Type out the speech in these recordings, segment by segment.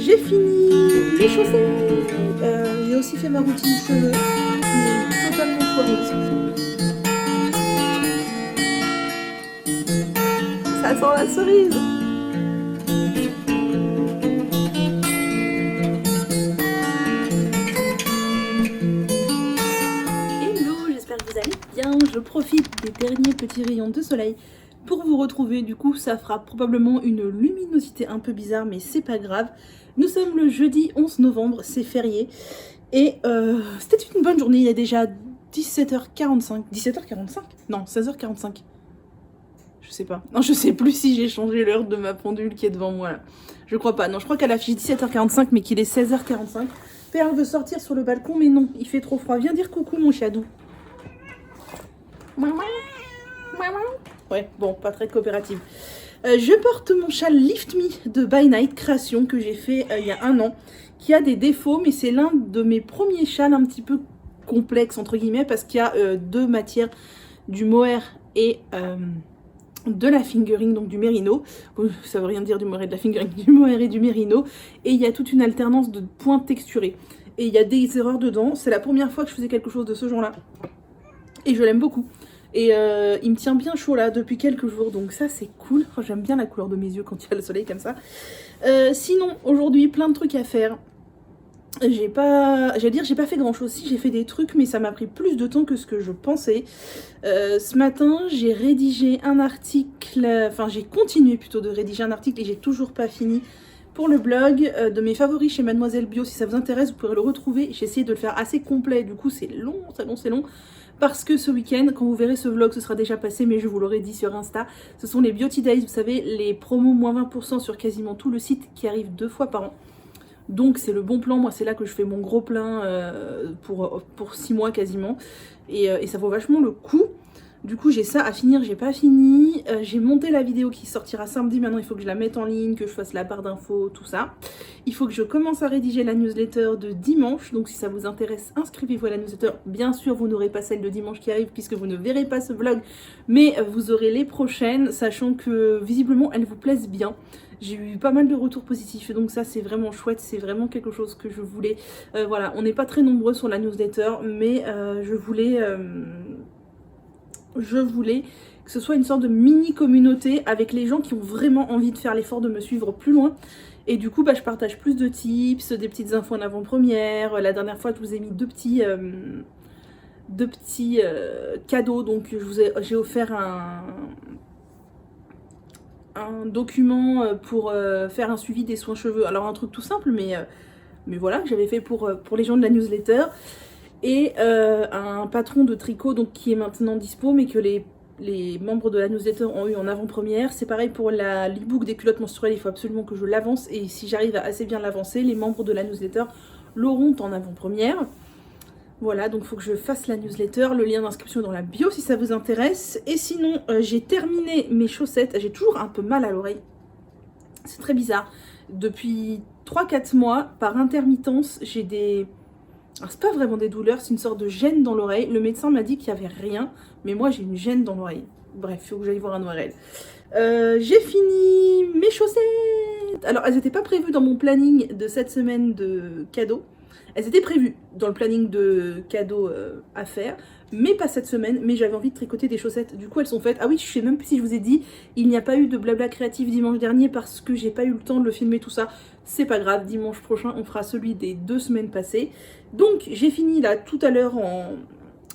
J'ai fini les chaussettes. J'ai aussi fait ma routine cheveux, qui est totalement foireuse. Ça sent la cerise. Hello, j'espère que vous allez bien. Je profite des derniers petits rayons de soleil pour vous retrouver. Du coup, ça fera probablement une luminosité un peu bizarre, mais c'est pas grave. Nous sommes le jeudi 11 novembre, c'est férié. Et c'était une bonne journée, il est déjà 17h45. 17h45 ? Non, 16h45. Je sais pas. Non, je sais plus si j'ai changé l'heure de ma pendule qui est devant moi là. Je crois pas. Non, je crois qu'elle affiche 17h45 mais qu'il est 16h45. Père veut sortir sur le balcon mais non, il fait trop froid. Viens dire coucou mon chadou. Ouais, bon, pas très coopérative. Je porte mon châle Lift Me de By Night Création que j'ai fait il y a 1 an, qui a des défauts, mais c'est l'un de mes premiers châles un petit peu complexes, entre guillemets, parce qu'il y a 2 matières, du mohair et de la fingering, donc du mérino. Ça veut rien dire du mohair et de la fingering, du mohair et du mérino. Et il y a toute une alternance de points texturés. Et il y a des erreurs dedans. C'est la première fois que je faisais quelque chose de ce genre-là. Et je l'aime beaucoup. Et il me tient bien chaud là depuis quelques jours, donc ça c'est cool. Oh, j'aime bien la couleur de mes yeux quand il y a le soleil comme ça. Sinon, aujourd'hui, plein de trucs à faire. J'ai pas fait grand chose. Si, j'ai fait des trucs, mais ça m'a pris plus de temps que ce que je pensais. Ce matin, j'ai rédigé un article, enfin j'ai continué plutôt de rédiger un article et j'ai toujours pas fini pour le blog de mes favoris chez Mademoiselle Bio. Si ça vous intéresse, vous pourrez le retrouver. J'ai essayé de le faire assez complet, du coup c'est long, c'est long. Parce que ce week-end, quand vous verrez ce vlog, ce sera déjà passé, mais je vous l'aurais dit sur Insta, ce sont les Beauty Days, vous savez, les promos moins 20% sur quasiment tout le site qui arrivent 2 fois par an. Donc c'est le bon plan, moi c'est là que je fais mon gros plein pour 6 mois quasiment. Et ça vaut vachement le coup. Du coup j'ai ça à finir, j'ai pas fini. J'ai monté la vidéo qui sortira samedi, maintenant il faut que je la mette en ligne, que je fasse la barre d'infos, tout ça. Il faut que je commence à rédiger la newsletter de dimanche, donc si ça vous intéresse, inscrivez-vous à la newsletter. Bien sûr vous n'aurez pas celle de dimanche qui arrive puisque vous ne verrez pas ce vlog, mais vous aurez les prochaines, sachant que visiblement elles vous plaisent bien. J'ai eu pas mal de retours positifs, donc ça c'est vraiment chouette, c'est vraiment quelque chose que je voulais. Voilà, on n'est pas très nombreux sur la newsletter, mais je voulais que ce soit une sorte de mini communauté avec les gens qui ont vraiment envie de faire l'effort de me suivre plus loin. Et du coup, je partage plus de tips, des petites infos en avant-première. La dernière fois, je vous ai mis deux petits cadeaux. Donc, j'ai offert un document pour faire un suivi des soins cheveux. Alors, un truc tout simple, mais voilà, que j'avais fait pour les gens de la newsletter. Et un patron de tricot donc, qui est maintenant dispo, mais que les membres de la newsletter ont eu en avant-première. C'est pareil pour l'e-book des culottes menstruelles, il faut absolument que je l'avance. Et si j'arrive à assez bien l'avancer, les membres de la newsletter l'auront en avant-première. Voilà, donc il faut que je fasse la newsletter, le lien d'inscription est dans la bio si ça vous intéresse. Et sinon, j'ai terminé mes chaussettes, j'ai toujours un peu mal à l'oreille. C'est très bizarre. Depuis 3-4 mois, par intermittence, j'ai des... Alors c'est pas vraiment des douleurs, c'est une sorte de gêne dans l'oreille. Le médecin m'a dit qu'il n'y avait rien, mais moi j'ai une gêne dans l'oreille. Bref, il faut que j'aille voir un ORL. J'ai fini mes chaussettes. Alors elles n'étaient pas prévues dans mon planning de cette semaine de cadeaux. Elles étaient prévues dans le planning de cadeaux à faire, mais pas cette semaine. Mais j'avais envie de tricoter des chaussettes, du coup elles sont faites. Ah oui, je sais même plus si je vous ai dit, il n'y a pas eu de blabla créatif dimanche dernier parce que j'ai pas eu le temps de le filmer tout ça. C'est pas grave, dimanche prochain on fera celui des 2 semaines passées. Donc j'ai fini là tout à l'heure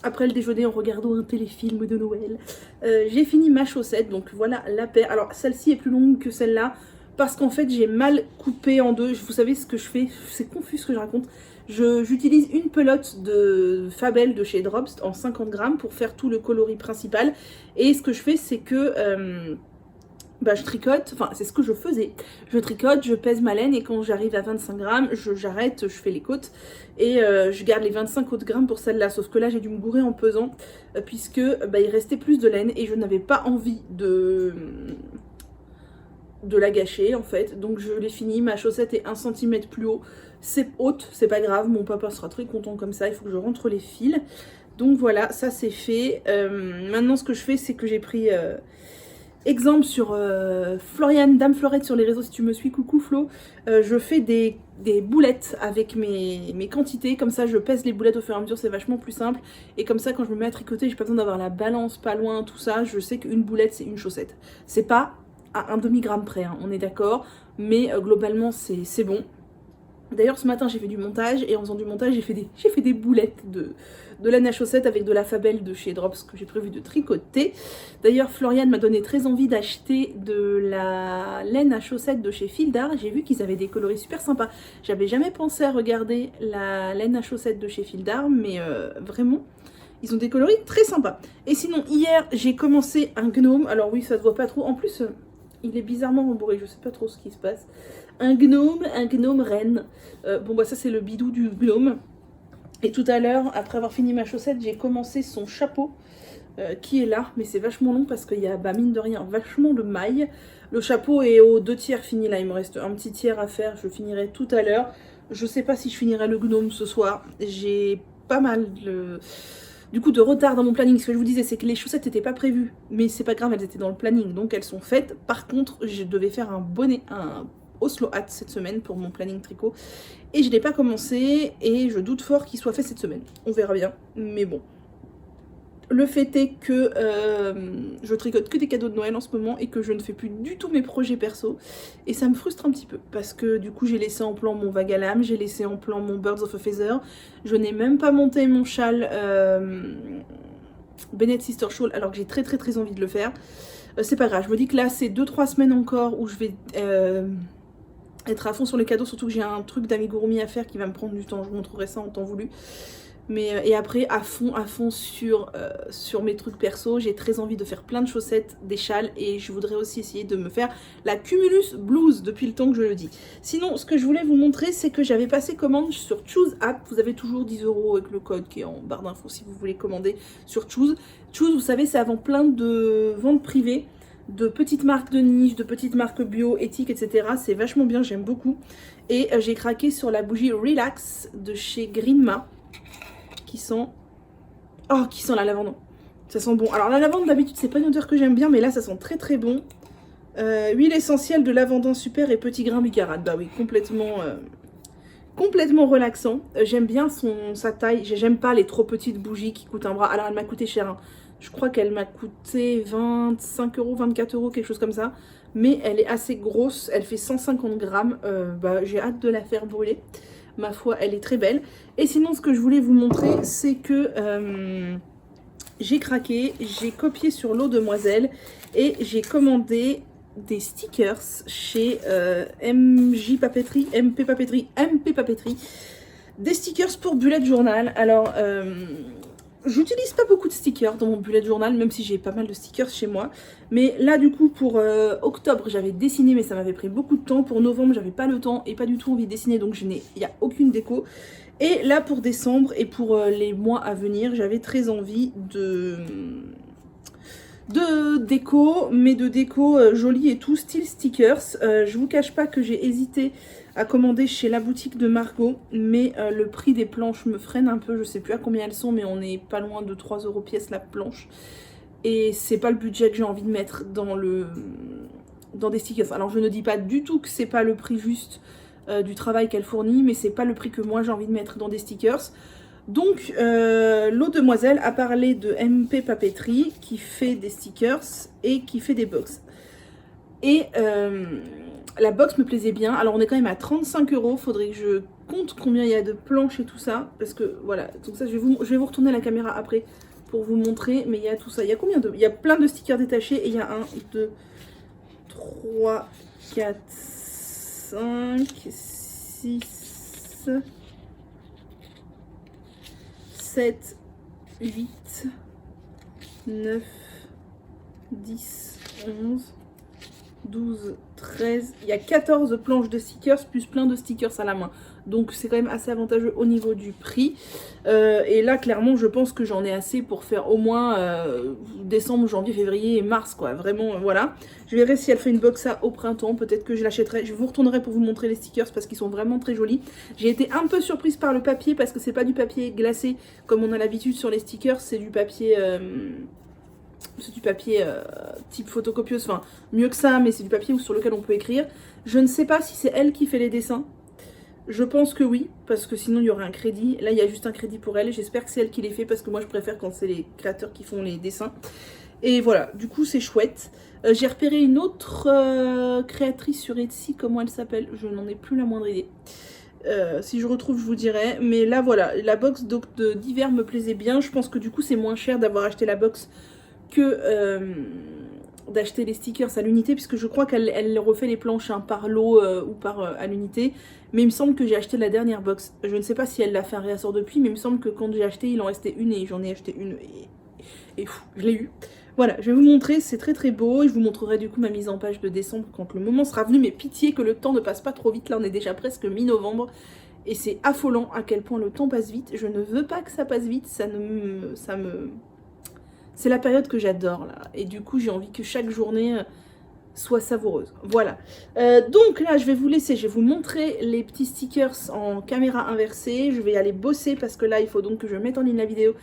après le déjeuner en regardant un téléfilm de Noël. J'ai fini ma chaussette, donc voilà la paire. Alors celle-ci est plus longue que celle-là parce qu'en fait j'ai mal coupé en deux. Vous savez ce que je fais, c'est confus ce que je raconte. J'utilise une pelote de Fabel de chez Drops en 50 grammes pour faire tout le coloris principal. Et ce que je fais c'est que... je tricote, enfin c'est ce que je faisais, je tricote, je pèse ma laine et quand j'arrive à 25 grammes, j'arrête, je fais les côtes et je garde les 25 autres grammes pour celle-là, sauf que là j'ai dû me gourer en pesant puisque il restait plus de laine et je n'avais pas envie de la gâcher en fait, donc je l'ai fini, ma chaussette est 1 cm plus haut, c'est haute, c'est pas grave, mon papa sera très content comme ça, il faut que je rentre les fils, donc voilà, ça c'est fait. Maintenant ce que je fais c'est que j'ai pris... Exemple sur Floriane, Dame Florette sur les réseaux si tu me suis, coucou Flo, je fais des boulettes avec mes quantités, comme ça je pèse les boulettes au fur et à mesure, c'est vachement plus simple, et comme ça quand je me mets à tricoter, j'ai pas besoin d'avoir la balance pas loin, tout ça, je sais qu'une boulette c'est une chaussette. C'est pas à un demi-gramme près, hein, on est d'accord, mais globalement c'est bon. D'ailleurs ce matin j'ai fait du montage, et en faisant du montage j'ai fait des boulettes de laine à chaussettes avec de la Fabelle de chez Drops que j'ai prévu de tricoter. D'ailleurs Floriane m'a donné très envie d'acheter de la laine à chaussettes de chez Fil d'Art. J'ai vu qu'ils avaient des coloris super sympas. J'avais jamais pensé à regarder la laine à chaussettes de chez Fil d'Art, mais vraiment ils ont des coloris très sympas. Et sinon hier j'ai commencé un gnome. Alors oui ça se voit pas trop, en plus il est bizarrement rembourré, je sais pas trop ce qui se passe. Un gnome reine. Bon bah ça c'est le bidou du gnome. Et tout à l'heure, après avoir fini ma chaussette, j'ai commencé son chapeau qui est là. Mais c'est vachement long parce qu'il y a, bah, mine de rien, vachement de mailles. Le chapeau est aux 2 tiers fini là. Il me reste un petit tiers à faire. Je finirai tout à l'heure. Je sais pas si je finirai le gnome ce soir. J'ai pas mal du coup de retard dans mon planning. Ce que je vous disais, c'est que les chaussettes n'étaient pas prévues. Mais c'est pas grave, elles étaient dans le planning. Donc elles sont faites. Par contre, je devais faire un bonnet, un Oslo Hat cette semaine pour mon planning tricot. Et je n'ai pas commencé et je doute fort qu'il soit fait cette semaine. On verra bien, mais bon. Le fait est que je tricote que des cadeaux de Noël en ce moment et que je ne fais plus du tout mes projets perso. Et ça me frustre un petit peu parce que du coup j'ai laissé en plan mon vague à l'âme, j'ai laissé en plan mon Birds of a Feather. Je n'ai même pas monté mon châle Bennett Sister Shawl alors que j'ai très envie de le faire. C'est pas grave, je me dis que là c'est 2-3 semaines encore où je vais être à fond sur les cadeaux, surtout que j'ai un truc d'amigurumi à faire qui va me prendre du temps, je vous montrerai ça en temps voulu. Mais, et après à fond sur mes trucs perso, j'ai très envie de faire plein de chaussettes, des châles, et je voudrais aussi essayer de me faire la Cumulus Blues depuis le temps que je le dis. Sinon, ce que je voulais vous montrer, c'est que j'avais passé commande sur Choose App. Vous avez toujours 10 € avec le code qui est en barre d'infos si vous voulez commander sur Choose. Choose, vous savez, c'est avant plein de ventes privées, de petites marques de niche, de petites marques bio, éthiques, etc. C'est vachement bien, j'aime beaucoup. Et j'ai craqué sur la bougie Relax de chez Greenma, qui sent la lavande. Ça sent bon. Alors la lavande d'habitude c'est pas une odeur que j'aime bien, mais là ça sent très bon. Huile essentielle de lavandin super et petit grain bicarade. Bah oui, complètement relaxant. J'aime bien sa taille. J'aime pas les trop petites bougies qui coûtent un bras. Alors elle m'a coûté cher, hein. Je crois qu'elle m'a coûté 25 €, 24 €, quelque chose comme ça. Mais elle est assez grosse, elle fait 150 grammes. Bah, j'ai hâte de la faire brûler. Ma foi, elle est très belle. Et sinon, ce que je voulais vous montrer, c'est que j'ai craqué, j'ai copié sur l'eau demoiselle et j'ai commandé des stickers chez MP Papeterie. Des stickers pour bullet journal. Alors, j'utilise pas beaucoup de stickers dans mon bullet journal, même si j'ai pas mal de stickers chez moi. Mais là, du coup, pour octobre, j'avais dessiné, mais ça m'avait pris beaucoup de temps. Pour novembre, j'avais pas le temps et pas du tout envie de dessiner, donc il n'y a aucune déco. Et là, pour décembre et pour les mois à venir, j'avais très envie de déco, mais de déco jolie et tout, style stickers. Je vous cache pas que j'ai hésité à commander chez la boutique de Margot, mais le prix des planches me freine un peu. Je sais plus à combien elles sont, mais on est pas loin de 3 € pièce la planche. Et c'est pas le budget que j'ai envie de mettre dans des stickers. Alors je ne dis pas du tout que c'est pas le prix juste du travail qu'elle fournit, mais c'est pas le prix que moi j'ai envie de mettre dans des stickers. Donc l'eau demoiselle a parlé de MP Papeterie qui fait des stickers et qui fait des box. Et la box me plaisait bien. Alors on est quand même à 35 €. Faudrait que je compte combien il y a de planches et tout ça. Parce que voilà, donc ça je vais vous retourner la caméra après pour vous montrer. Mais il y a tout ça. Il y a combien de... Il y a plein de stickers détachés. Et il y a 1, 2, 3, 4, 5, 6, 7, 8, 9, 10, 11, 12, 13, il y a 14 planches de stickers plus plein de stickers à la main. Donc c'est quand même assez avantageux au niveau du prix. Et là clairement je pense que j'en ai assez pour faire au moins décembre, janvier, février et mars quoi. Vraiment voilà. Je verrai si elle fait une box ça au printemps. Peut-être que je l'achèterai. Je vous retournerai pour vous montrer les stickers parce qu'ils sont vraiment très jolis. J'ai été un peu surprise par le papier parce que c'est pas du papier glacé comme on a l'habitude sur les stickers. C'est du papier... C'est du papier type photocopieuse, enfin mieux que ça, mais c'est du papier sur lequel on peut écrire. Je ne sais pas si c'est elle qui fait les dessins. Je pense que oui, parce que sinon il y aurait un crédit. Là, il y a juste un crédit pour elle. J'espère que c'est elle qui les fait, parce que moi, je préfère quand c'est les créateurs qui font les dessins. Et voilà, du coup, c'est chouette. J'ai repéré une autre créatrice sur Etsy, comment elle s'appelle? Je n'en ai plus la moindre idée. Si je retrouve, je vous dirai. Mais là, voilà, la box d'hiver me plaisait bien. Je pense que du coup, c'est moins cher d'avoir acheté la box que d'acheter les stickers à l'unité, puisque je crois qu'elle refait les planches par lot ou à l'unité. Mais il me semble que j'ai acheté la dernière box. Je ne sais pas si elle l'a fait un réassort depuis, mais il me semble que quand j'ai acheté, il en restait une et j'en ai acheté une et je l'ai eu. Voilà, je vais vous montrer, c'est très très beau. Et je vous montrerai du coup ma mise en page de décembre quand le moment sera venu. Mais pitié que le temps ne passe pas trop vite. Là, on est déjà presque mi-novembre. Et c'est affolant à quel point le temps passe vite. Je ne veux pas que ça passe vite. C'est la période que j'adore là. Et du coup, j'ai envie que chaque journée soit savoureuse. Voilà. Donc là, je vais vous laisser. Je vais vous montrer les petits stickers en caméra inversée. Je vais aller bosser parce que là, il faut donc que je mette en ligne la vidéo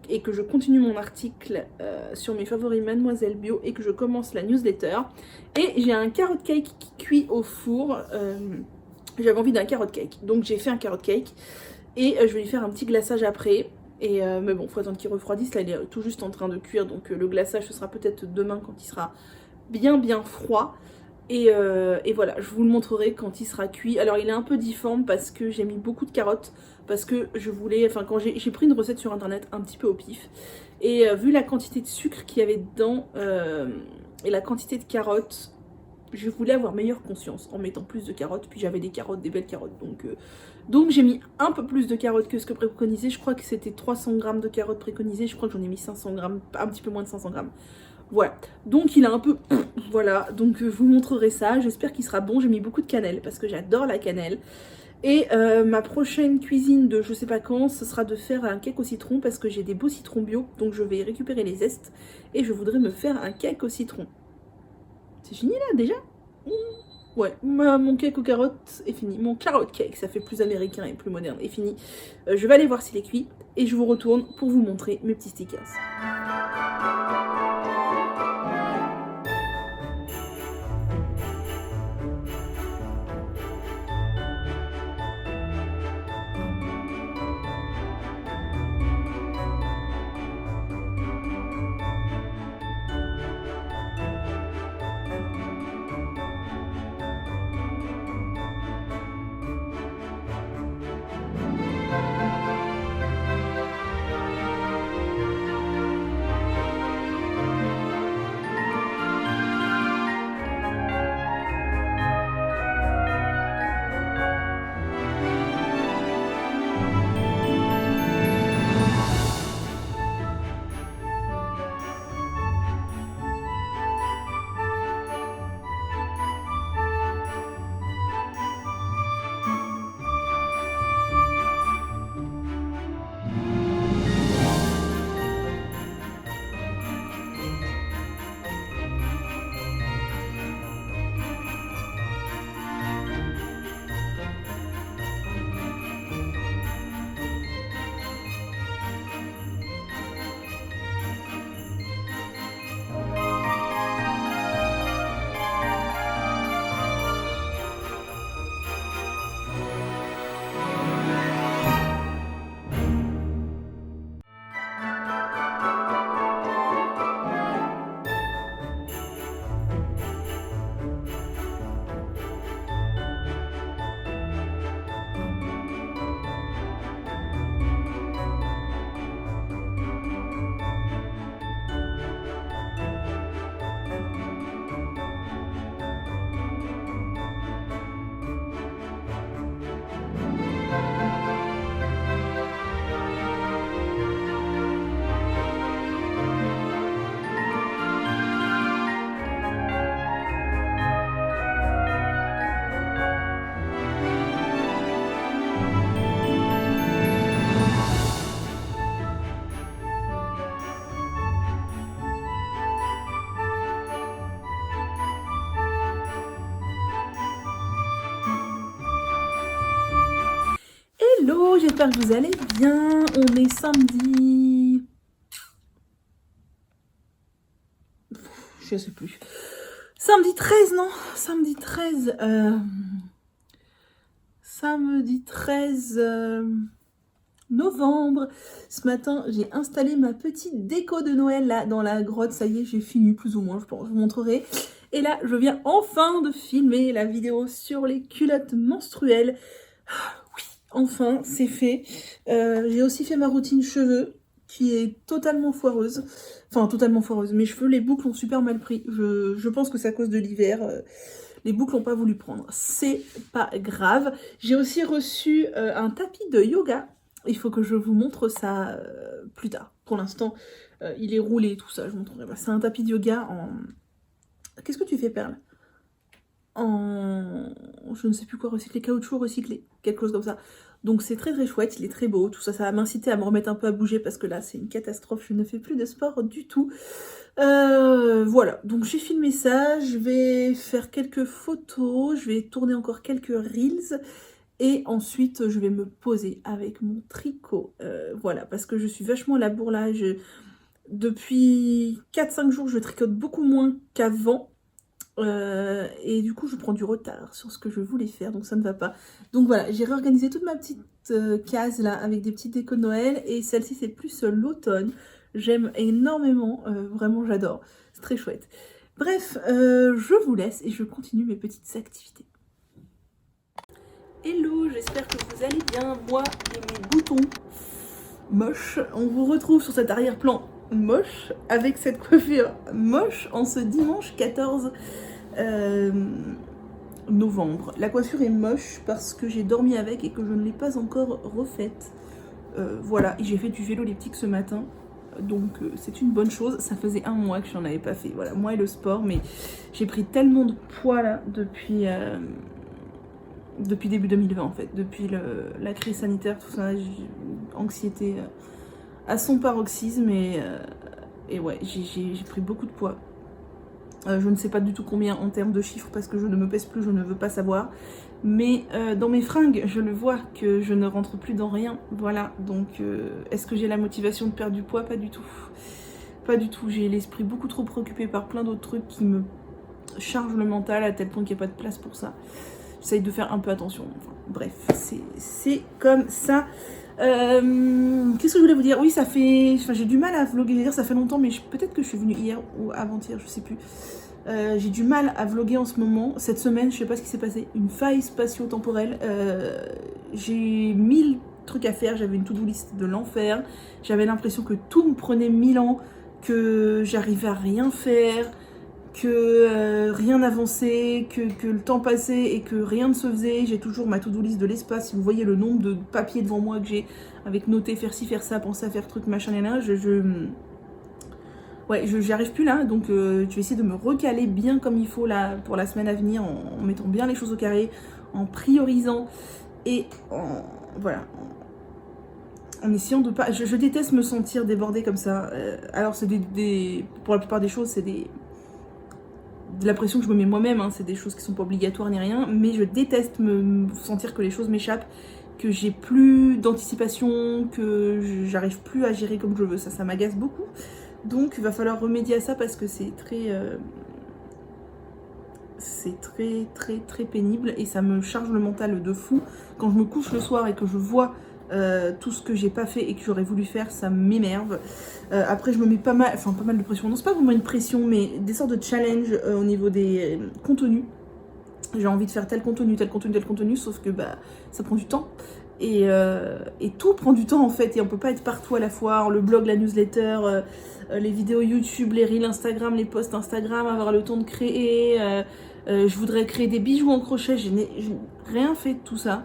et que je continue mon article sur mes favoris Mademoiselle Bio et que je commence la newsletter. Et j'ai un carrot cake qui cuit au four. J'avais envie d'un carrot cake. Donc j'ai fait un carrot cake et je vais lui faire un petit glaçage après. Et mais bon, faut attendre qu'il refroidisse. Là, il est tout juste en train de cuire. Donc le glaçage, ce sera peut-être demain quand il sera bien froid. Et voilà, je vous le montrerai quand il sera cuit. Alors il est un peu difforme parce que j'ai mis beaucoup de carottes. Parce que je voulais, enfin quand j'ai pris une recette sur internet un petit peu au pif. Et vu la quantité de sucre qu'il y avait dedans et la quantité de carottes, je voulais avoir meilleure conscience en mettant plus de carottes. Puis j'avais des carottes, des belles carottes. Donc j'ai mis un peu plus de carottes que ce que préconisé. Je crois que c'était 300 grammes de carottes préconisées. Je crois que j'en ai mis 500 grammes, un petit peu moins de 500 grammes. Voilà, donc il a un peu... Voilà, donc je vous montrerai ça. J'espère qu'il sera bon. J'ai mis beaucoup de cannelle parce que j'adore la cannelle. Et ma prochaine cuisine de je sais pas quand, ce sera de faire un cake au citron parce que j'ai des beaux citrons bio. Donc je vais récupérer les zestes et je voudrais me faire un cake au citron. C'est fini là déjà? Ouais, mon cake aux carottes est fini. Mon carrot cake, ça fait plus américain et plus moderne, est fini. Je vais aller voir s'il est cuit et je vous retourne pour vous montrer mes petits stickers. Hello, j'espère que vous allez bien. On est samedi je sais plus. Samedi 13, non? Samedi 13, samedi 13 novembre. Ce matin, j'ai installé ma petite déco de Noël là dans la grotte. Ça y est, j'ai fini plus ou moins, je pense, je vous montrerai. Et là, je viens enfin de filmer la vidéo sur les culottes menstruelles. Oui, enfin, c'est fait. J'ai aussi fait ma routine cheveux, qui est totalement foireuse. Enfin, totalement foireuse. Mes cheveux, les boucles ont super mal pris. Je pense que c'est à cause de l'hiver. Les boucles n'ont pas voulu prendre. C'est pas grave. J'ai aussi reçu un tapis de yoga. Il faut que je vous montre ça plus tard. Pour l'instant, il est roulé, tout ça, je vous montrerai. C'est un tapis de yoga en... Qu'est-ce que tu fais, Perle? En... Je ne sais plus quoi recycler. Caoutchouc recyclé. Quelque chose comme ça. Donc c'est très très chouette, il est très beau. Tout ça, ça va m'inciter à me remettre un peu à bouger parce que là, c'est une catastrophe. Je ne fais plus de sport du tout. Voilà, donc j'ai filmé ça. Je vais faire quelques photos. Je vais tourner encore quelques reels. Et ensuite, je vais me poser avec mon tricot. Voilà, parce que je suis vachement à la bourre là. Depuis 4-5 jours, je tricote beaucoup moins qu'avant. Et du coup, je prends du retard sur ce que je voulais faire, donc ça ne va pas. Donc voilà, j'ai réorganisé toute ma petite case là, avec des petites décos de Noël. Et celle-ci, c'est plus l'automne. J'aime énormément, vraiment j'adore. C'est très chouette. Bref, je vous laisse et je continue mes petites activités. Hello, j'espère que vous allez bien, moi et mes boutons moches. On vous retrouve sur cet arrière-plan moche, avec cette coiffure moche, en ce dimanche 14 novembre. La coiffure est moche parce que j'ai dormi avec et que je ne l'ai pas encore refaite. Voilà, et j'ai fait du vélo elliptique ce matin. Donc c'est une bonne chose, ça faisait un mois que je n'en avais pas fait. Voilà, moi et le sport, mais j'ai pris tellement de poids là depuis début 2020 en fait, depuis la crise sanitaire, tout ça, anxiété à son paroxysme et ouais, j'ai pris beaucoup de poids. Je ne sais pas du tout combien en termes de chiffres parce que je ne me pèse plus, je ne veux pas savoir. Mais dans mes fringues, je le vois que je ne rentre plus dans rien. Voilà, donc est-ce que j'ai la motivation de perdre du poids? Pas du tout. Pas du tout, j'ai l'esprit beaucoup trop préoccupé par plein d'autres trucs qui me chargent le mental à tel point qu'il n'y a pas de place pour ça. J'essaye de faire un peu attention. Enfin, bref, c'est comme ça. Qu'est-ce que je voulais vous dire? Oui, ça fait... Enfin, j'ai du mal à vlogger, ça fait longtemps, mais peut-être que je suis venue hier ou avant-hier, je sais plus. J'ai du mal à vlogger en ce moment. Cette semaine, je sais pas ce qui s'est passé. Une faille spatio-temporelle. J'ai 1000 trucs à faire. J'avais une to-do list de l'enfer. J'avais l'impression que tout me prenait 1000 ans, que j'arrivais à rien faire, que rien n'avançait, que le temps passait et que rien ne se faisait. J'ai toujours ma to-do list de l'espace. Si vous voyez le nombre de papiers devant moi que j'ai, avec noter, faire ci, faire ça, penser à faire truc, machin, là, ouais, j'y arrive plus là, donc je vais essayer de me recaler bien comme il faut là pour la semaine à venir, en mettant bien les choses au carré, en priorisant et voilà, en essayant de pas... Je déteste me sentir débordée comme ça. Alors c'est pour la plupart des choses, c'est de la pression que je me mets moi-même, hein. C'est des choses qui sont pas obligatoires ni rien, mais je déteste me sentir que les choses m'échappent, que j'ai plus d'anticipation, que j'arrive plus à gérer comme je veux. Ça m'agace beaucoup. Donc il va falloir remédier à ça parce que c'est très pénible et ça me charge le mental de fou. Quand je me couche le soir et que je vois tout ce que j'ai pas fait et que j'aurais voulu faire, ça m'énerve. Après je me mets pas mal de pression. Non, c'est pas vraiment une pression, mais des sortes de challenge au niveau des contenus. J'ai envie de faire tel contenu, sauf que bah ça prend du temps. Et tout prend du temps en fait, et on peut pas être partout à la fois. Le blog, la newsletter, les vidéos YouTube, les reels Instagram, les posts Instagram, avoir le temps de créer. Je voudrais créer des bijoux en crochet, je n'ai rien fait de tout ça.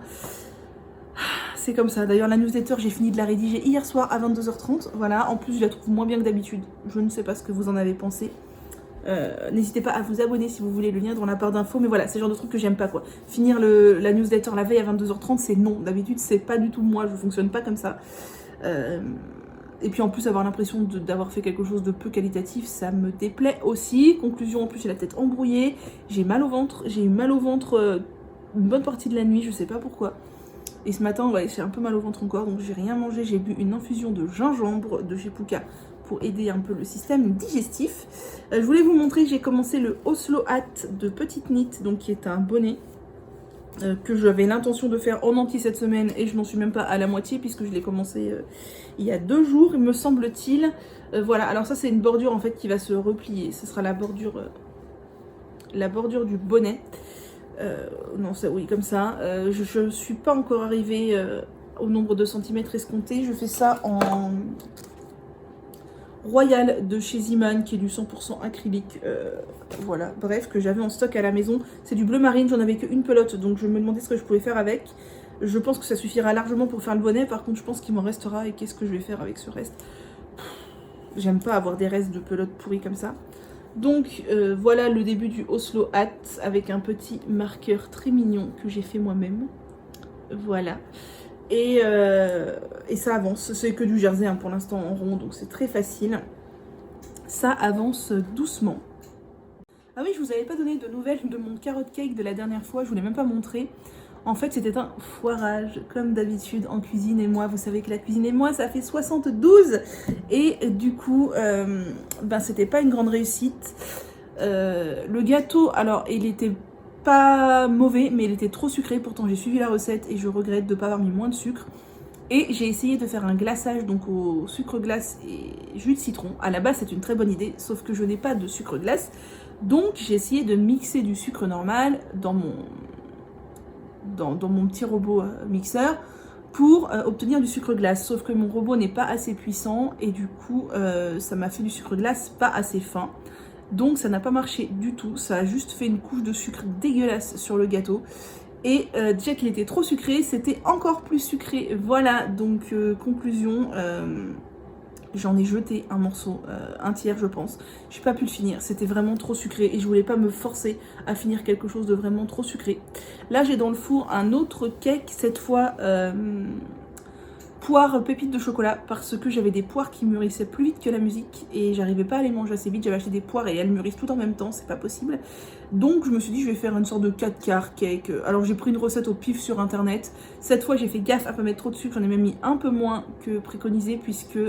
C'est comme ça. D'ailleurs la newsletter, j'ai fini de la rédiger hier soir à 22h30. Voilà, en plus je la trouve moins bien que d'habitude. Je ne sais pas ce que vous en avez pensé. N'hésitez pas à vous abonner si vous voulez, le lien dans la barre d'infos, mais voilà, c'est le genre de truc que j'aime pas quoi. Finir la newsletter la veille à 22h30, c'est non, d'habitude c'est pas du tout moi, je fonctionne pas comme ça. Et puis en plus avoir l'impression d'avoir fait quelque chose de peu qualitatif, ça me déplaît aussi. Conclusion, en plus j'ai la tête embrouillée, j'ai mal au ventre, j'ai eu mal au ventre une bonne partie de la nuit, je sais pas pourquoi. Et ce matin, ouais, j'ai un peu mal au ventre encore, donc j'ai rien mangé, j'ai bu une infusion de gingembre de chez Pouka pour aider un peu le système digestif. Je voulais vous montrer, j'ai commencé le Oslo Hat de Petite Knit, donc qui est un bonnet que j'avais l'intention de faire en entier cette semaine et je n'en suis même pas à la moitié puisque je l'ai commencé il y a 2 jours, me semble-t-il. Voilà, alors ça c'est une bordure en fait qui va se replier, ce sera la bordure du bonnet. Non, ça, oui, comme ça. Je ne suis pas encore arrivée au nombre de centimètres escompté. Je fais ça en Royal de chez Ziman, qui est du 100% acrylique. Voilà, bref, que j'avais en stock à la maison. C'est du bleu marine, j'en avais qu'une pelote, donc je me demandais ce que je pouvais faire avec. Je pense que ça suffira largement pour faire le bonnet. Par contre, je pense qu'il m'en restera. Et qu'est-ce que je vais faire avec ce reste? J'aime pas avoir des restes de pelote pourries comme ça. Donc voilà le début du Oslo Hat avec un petit marqueur très mignon que j'ai fait moi-même. Voilà. Et ça avance. C'est que du jersey hein, pour l'instant en rond, donc c'est très facile. Ça avance doucement. Ah oui, je vous avais pas donné de nouvelles de mon carrot cake de la dernière fois. Je vous l'ai même pas montré. En fait, c'était un foirage, comme d'habitude en cuisine et moi. Vous savez que la cuisine et moi, ça fait 72. Et du coup, ben, c'était pas une grande réussite. Le gâteau, alors, il était pas mauvais, mais il était trop sucré. Pourtant, j'ai suivi la recette et je regrette de ne pas avoir mis moins de sucre. Et j'ai essayé de faire un glaçage, donc au sucre glace et jus de citron. À la base, c'est une très bonne idée, sauf que je n'ai pas de sucre glace. Donc, j'ai essayé de mixer du sucre normal dans mon petit robot mixeur pour obtenir du sucre glace, sauf que mon robot n'est pas assez puissant et du coup ça m'a fait du sucre glace pas assez fin, donc ça n'a pas marché du tout, ça a juste fait une couche de sucre dégueulasse sur le gâteau et déjà qu'il était trop sucré, c'était encore plus sucré. Voilà, donc conclusion, j'en ai jeté un morceau, un tiers je pense. Je n'ai pas pu le finir, c'était vraiment trop sucré et je voulais pas me forcer à finir quelque chose de vraiment trop sucré. Là j'ai dans le four un autre cake, cette fois poire pépites de chocolat, parce que j'avais des poires qui mûrissaient plus vite que la musique et j'arrivais pas à les manger assez vite. J'avais acheté des poires et elles mûrissent tout en même temps, c'est pas possible. Donc je me suis dit je vais faire une sorte de 4 quarts cake. Alors j'ai pris une recette au pif sur internet. Cette fois j'ai fait gaffe à pas mettre trop de sucre, j'en ai même mis un peu moins que préconisé puisque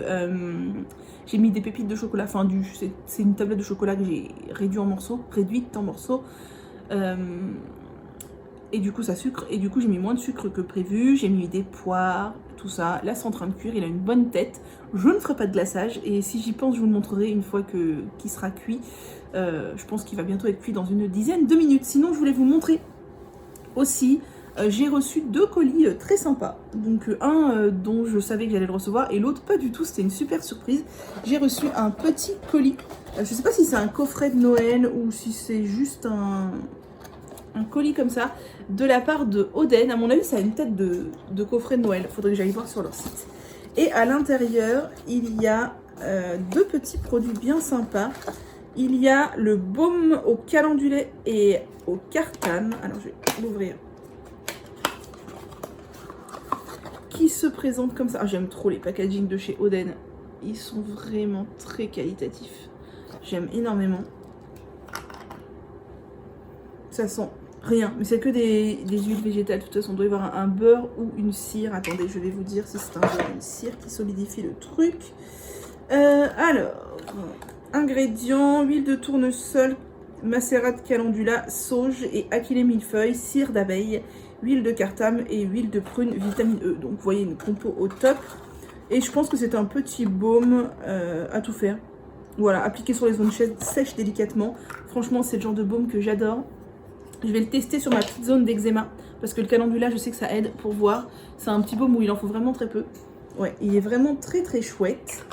j'ai mis des pépites de chocolat, enfin c'est une tablette de chocolat que j'ai réduite en morceaux. Et du coup ça sucre, et du coup j'ai mis moins de sucre que prévu, j'ai mis des poires, tout ça. Là c'est en train de cuire, il a une bonne tête. Je ne ferai pas de glaçage, et si j'y pense je vous le montrerai une fois qu'il sera cuit. Je pense qu'il va bientôt être cuit dans une dizaine de minutes. Sinon je voulais vous montrer aussi, j'ai reçu 2 colis très sympas. Donc un dont je savais que j'allais le recevoir, et l'autre pas du tout, c'était une super surprise. J'ai reçu un petit colis, je sais pas si c'est un coffret de Noël ou si c'est juste un colis comme ça, de la part de Oden. À mon avis, ça a une tête de coffret de Noël. Faudrait que j'aille voir sur leur site. Et à l'intérieur, il y a 2 petits produits bien sympas. Il y a le baume au calendulé et au cartane. Alors, je vais l'ouvrir. Qui se présente comme ça. Ah, j'aime trop les packaging de chez Oden. Ils sont vraiment très qualitatifs. J'aime énormément. Ça sent rien, mais c'est que des huiles végétales. De toute façon, on doit y avoir un beurre ou une cire. Attendez, je vais vous dire si c'est un beurre ou une cire qui solidifie le truc. Alors, ingrédients, huile de tournesol, macérat de calendula, sauge et achillée millefeuille, cire d'abeille, huile de cartame et huile de prune, vitamine E. Donc, vous voyez une compo au top. Et je pense que c'est un petit baume à tout faire. Voilà, appliqué sur les zones sèches délicatement. Franchement, c'est le genre de baume que j'adore. Je vais le tester sur ma petite zone d'eczéma parce que le calendula, je sais que ça aide pour voir. C'est un petit baume où il en faut vraiment très peu. Ouais, il est vraiment très très chouette.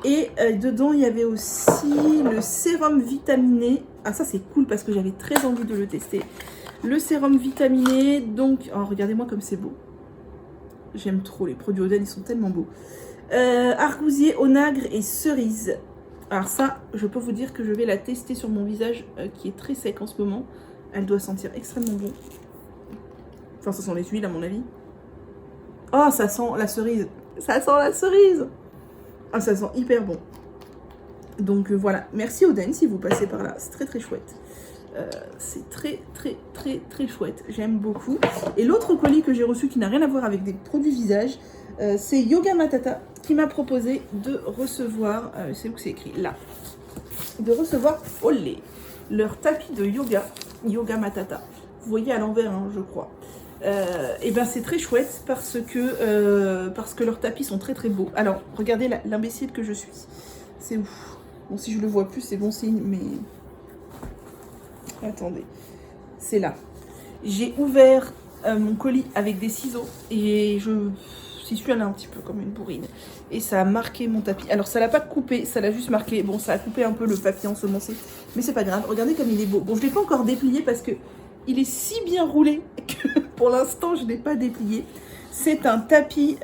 Et dedans, il y avait aussi le sérum vitaminé. Ah, ça c'est cool parce que j'avais très envie de le tester. Le sérum vitaminé, donc... Oh, regardez-moi comme c'est beau. J'aime trop les produits Oden, ils sont tellement beaux. Argousier, onagre et cerise. Alors ça, je peux vous dire que je vais la tester sur mon visage qui est très sec en ce moment. Elle doit sentir extrêmement bon. Enfin, ça sent les huiles à mon avis. Oh, ça sent la cerise. Ça sent la cerise. Ah, ça sent hyper bon. Donc voilà. Merci Oden si vous passez par là. C'est très très chouette. C'est très très très très chouette, j'aime beaucoup. Et l'autre colis que j'ai reçu qui n'a rien à voir avec des produits visage, c'est Yoga Matata qui m'a proposé de recevoir, c'est où c'est écrit là, de recevoir leur tapis de yoga, Yoga Matata. Vous voyez à l'envers, hein, je crois. Et ben c'est très chouette parce que leurs tapis sont très très beaux. Alors regardez l'imbécile que je suis, c'est ouf. Bon, si je le vois plus c'est bon signe, mais attendez, c'est là. J'ai ouvert mon colis avec des ciseaux et j'y suis allée un petit peu comme une bourrine. Et ça a marqué mon tapis. Alors ça l'a pas coupé, ça l'a juste marqué. Bon, ça a coupé un peu le papier ensemencé, mais c'est pas grave. Regardez comme il est beau. Bon, je l'ai pas encore déplié parce que il est si bien roulé que pour l'instant je l'ai pas déplié. C'est un tapis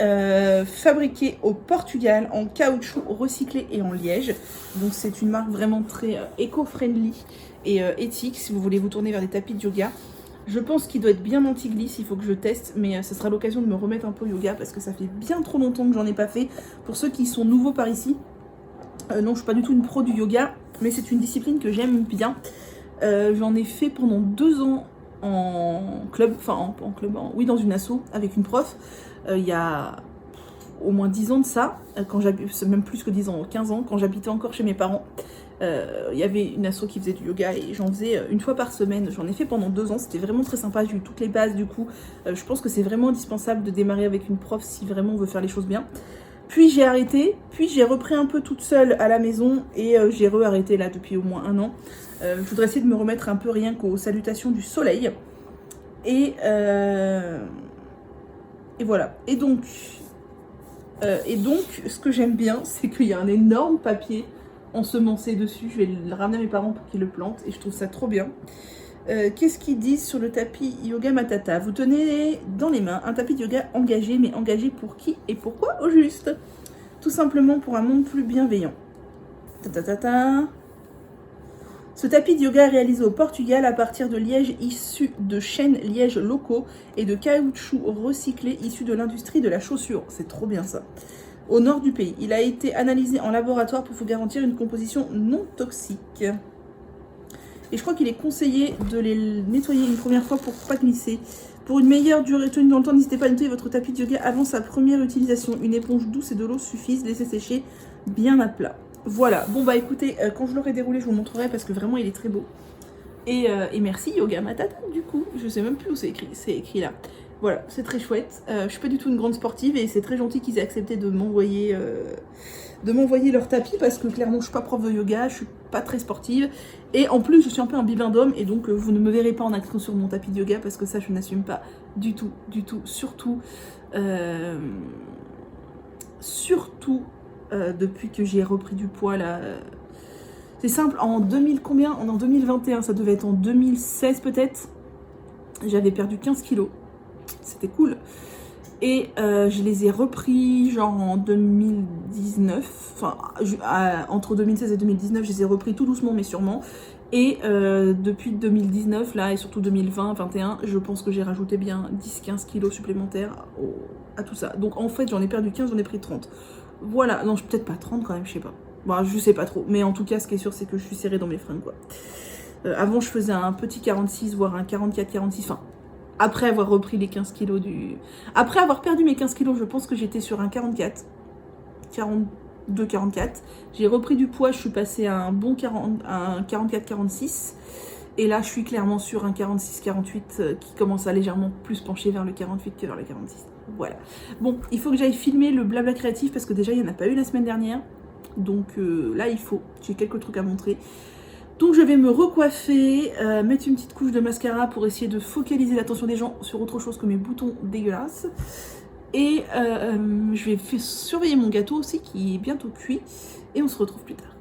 fabriqué au Portugal en caoutchouc recyclé et en liège. Donc c'est une marque vraiment très éco-friendly et éthique si vous voulez vous tourner vers des tapis de yoga. Je pense qu'il doit être bien anti-glisse, il faut que je teste, mais ce sera l'occasion de me remettre un peu au yoga parce que ça fait bien trop longtemps que j'en ai pas fait. Pour ceux qui sont nouveaux par ici, non, je suis pas du tout une pro du yoga, mais c'est une discipline que j'aime bien. J'en ai fait pendant 2 ans en club, enfin en club, oui, dans une asso avec une prof, il y a au moins 10 ans de ça, quand j'habitais, même plus que 10 ans, 15 ans, quand j'habitais encore chez mes parents. Il y avait une asso qui faisait du yoga et j'en faisais une fois par semaine. J'en ai fait pendant 2 ans, c'était vraiment très sympa, j'ai eu toutes les bases du coup. Je pense que c'est vraiment indispensable de démarrer avec une prof si vraiment on veut faire les choses bien. Puis j'ai arrêté, puis j'ai repris un peu toute seule à la maison et j'ai re-arrêté là depuis au moins 1 an. Je voudrais essayer de me remettre un peu rien qu'aux salutations du soleil. Et voilà. Et donc, ce que j'aime bien, c'est qu'il y a un énorme papier ensemencé dessus. Je vais le ramener à mes parents pour qu'ils le plantent et je trouve ça trop bien. Qu'est-ce qu'ils disent sur le tapis Yoga Matata? Vous tenez dans les mains un tapis de yoga engagé, mais engagé pour qui et pourquoi au juste? Tout simplement pour un monde plus bienveillant. Ce tapis de yoga est réalisé au Portugal à partir de liège issu de chênes liège locaux et de caoutchouc recyclé issu de l'industrie de la chaussure. C'est trop bien ça. Au nord du pays. Il a été analysé en laboratoire pour vous garantir une composition non toxique. Et je crois qu'il est conseillé de les nettoyer une première fois pour pas glisser. Pour une meilleure durée tenue dans le temps, n'hésitez pas à nettoyer votre tapis de yoga avant sa première utilisation. Une éponge douce et de l'eau suffisent, laissez sécher bien à plat. Voilà, bon bah écoutez, quand je l'aurai déroulé, je vous montrerai parce que vraiment il est très beau. Et merci Yoga Matata du coup, je sais même plus où c'est écrit là. Voilà, c'est très chouette. Je suis pas du tout une grande sportive et c'est très gentil qu'ils aient accepté de m'envoyer leur tapis parce que clairement je suis pas prof de yoga, je suis pas très sportive et en plus je suis un peu un bibendum et donc vous ne me verrez pas en action sur mon tapis de yoga parce que ça je n'assume pas du tout, surtout depuis que j'ai repris du poids là. C'est simple, en 2000 combien? En 2021, ça devait être en 2016 peut-être. J'avais perdu 15 kilos. C'était cool. Et je les ai repris genre en 2019. Enfin, entre 2016 et 2019, je les ai repris tout doucement mais sûrement. Et depuis 2019, là, et surtout 2020-2021, je pense que j'ai rajouté bien 10-15 kilos supplémentaires à tout ça. Donc en fait, j'en ai perdu 15, j'en ai pris 30. Voilà, non, peut-être pas 30 quand même, je sais pas. Bon, je sais pas trop, mais en tout cas, ce qui est sûr, c'est que je suis serrée dans mes fringues, quoi. Avant, je faisais un petit 46, voire un 44-46, enfin, après avoir repris les 15 kilos Après avoir perdu mes 15 kilos, je pense que j'étais sur un 44, 42-44. J'ai repris du poids, je suis passée à un bon 44-46. Et là, je suis clairement sur un 46-48 qui commence à légèrement plus pencher vers le 48 que vers le 46. Voilà. Bon, il faut que j'aille filmer le blabla créatif parce que déjà, il n'y en a pas eu la semaine dernière. Donc là, j'ai quelques trucs à montrer. Donc je vais me recoiffer, mettre une petite couche de mascara pour essayer de focaliser l'attention des gens sur autre chose que mes boutons dégueulasses. Et je vais surveiller mon gâteau aussi qui est bientôt cuit. Et on se retrouve plus tard.